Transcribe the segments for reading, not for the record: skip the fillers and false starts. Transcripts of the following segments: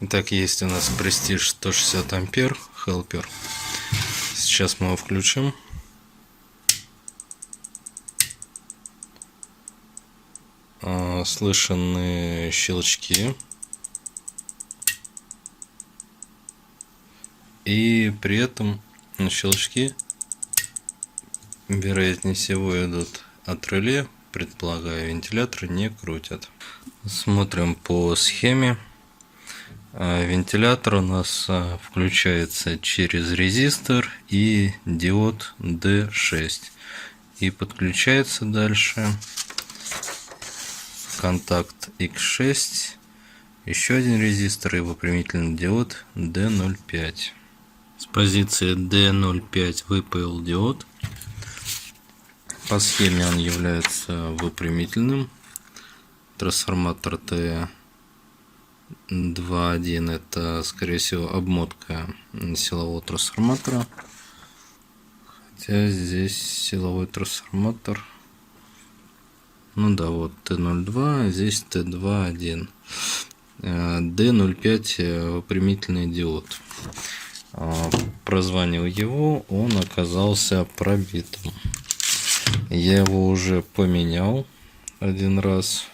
Итак, есть у нас Prestige 160 ампер Helper. Сейчас мы его включим. Слышны щелчки. И при этом щелчки, вероятнее всего, идут от реле. Предполагаю, вентилятор не крутят. Смотрим по схеме. Вентилятор у нас включается через резистор и диод D6 и подключается дальше контакт X6, еще один резистор и выпрямительный диод D05. С позиции D05 выпал диод. По схеме он является выпрямительным. Трансформатор T2.1 это, скорее всего, обмотка силового трансформатора. Хотя здесь силовой трансформатор. Ну да, вот T02, а здесь T2.1. D05 выпрямительный диод. Прозванивал его, он оказался пробитым. Я его уже поменял один раз.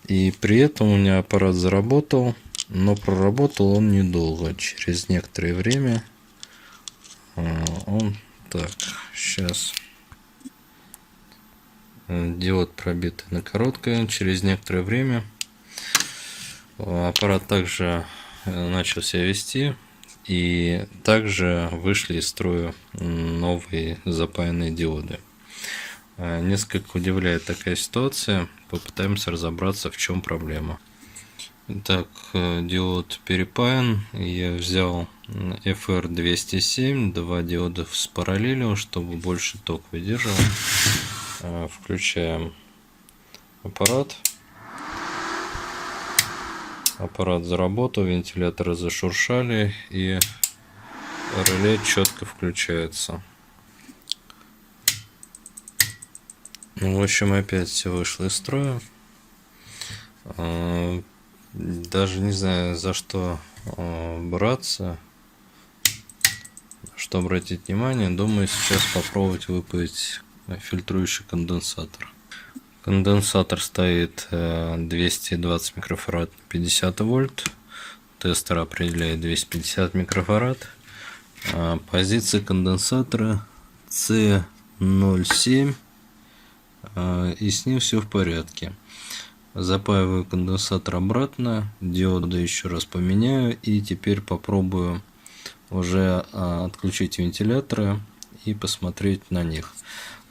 И при этом у меня аппарат заработал, но проработал он недолго. Через некоторое время он... Так, сейчас... Диод пробитый на короткое. Через некоторое время аппарат также начал себя вести. И также вышли из строя новые запаянные диоды. Несколько удивляет такая ситуация. Попытаемся разобраться, в чем проблема. Итак, диод перепаян. Я взял FR207, два диода спараллелил, чтобы больше ток выдерживал. Включаем аппарат. Аппарат заработал, вентиляторы зашуршали и реле четко включается. В общем, опять все вышло из строя. Даже не знаю, за что браться, что обратить внимание. Думаю, сейчас попробовать выпаять фильтрующий конденсатор. Конденсатор стоит 220 микрофарад на 50 вольт. Тестер определяет 250 микрофарад. Позиция конденсатора C07. И с ним все в порядке. Запаиваю конденсатор обратно, диоды еще раз поменяю и теперь попробую уже отключить вентиляторы и посмотреть на них.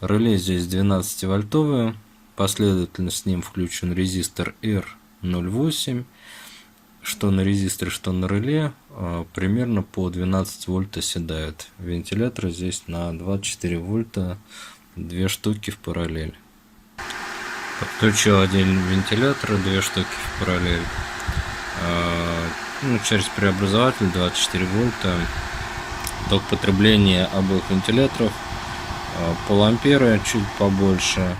Реле здесь 12 вольтовое, последовательно с ним включен резистор R08, что на резисторе, что на реле примерно по 12 вольт оседает. Вентилятор здесь на 24 вольта, две штуки в параллель. Подключил один вентилятор, две штуки в параллель. Через преобразователь 24 вольта. Ток потребления обоих вентиляторов полампера, чуть побольше.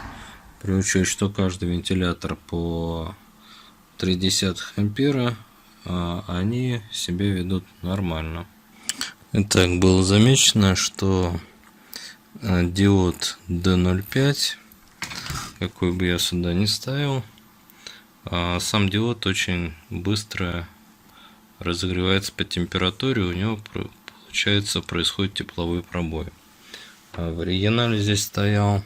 При учете, что каждый вентилятор по 0,3 ампера, они себя ведут нормально. Итак, было замечено, что диод D05, какой бы я сюда не ставил, сам диод очень быстро разогревается по температуре, у него получается происходит тепловой пробой. В оригинале здесь стоял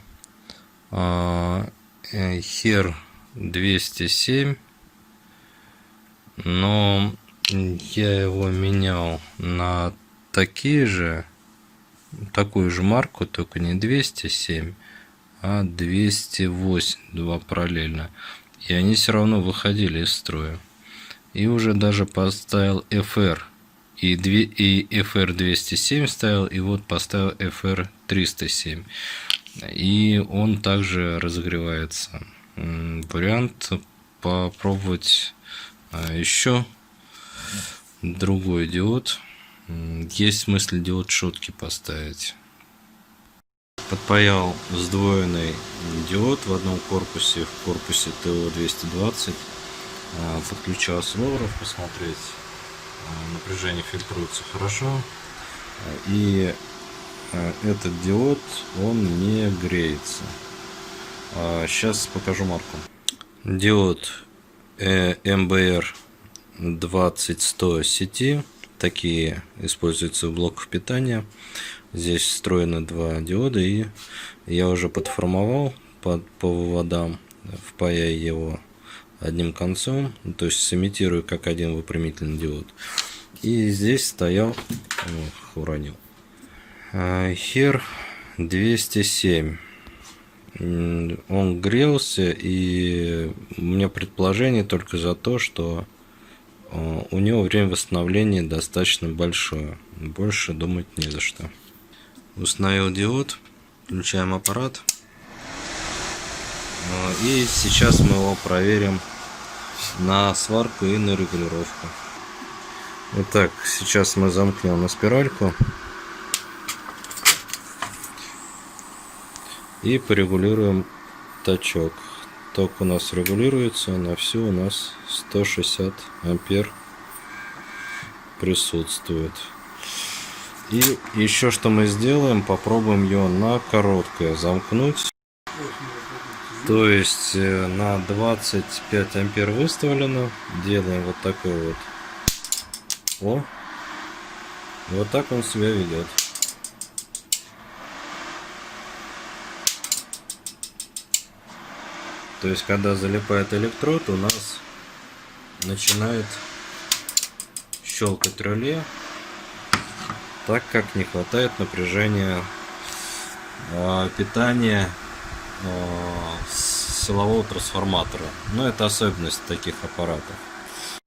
HER 207, но я его менял на такую же марку, только не 207, а 208, два параллельно. И они все равно выходили из строя. И уже даже поставил FR. И FR 207 ставил, и вот поставил FR 307. И он также разогревается. Вариант попробовать еще другой диод. Есть смысл диод шотки поставить. Подпаял сдвоенный диод в одном корпусе, в корпусе ТО-220. подключу осциллограф, посмотреть, напряжение фильтруется хорошо. И этот диод, он не греется. Сейчас покажу марку. Диод MBR 20100 сети. Такие используются в блоках питания. Здесь встроены два диода, и я уже подформовал по выводам, впаяя его одним концом, то есть сымитирую как один выпрямительный диод. И здесь стоял, уронил, HER 207. Он грелся, и у меня предположение только за то, что у него время восстановления достаточно большое. Больше думать не за что. Установил диод, включаем аппарат. И сейчас мы его проверим на сварку и на регулировку. Итак, сейчас мы замкнем на спиральку и порегулируем точок. Ток у нас регулируется, на всю у нас 160 ампер присутствует. И еще что мы сделаем, попробуем ее на короткое замкнуть. То есть на 25 ампер выставлено. Делаем вот такой вот. О! Вот так он себя ведет. То есть, когда залипает электрод, у нас начинает щелкать реле, так как не хватает напряжения питания силового трансформатора. Но это особенность таких аппаратов.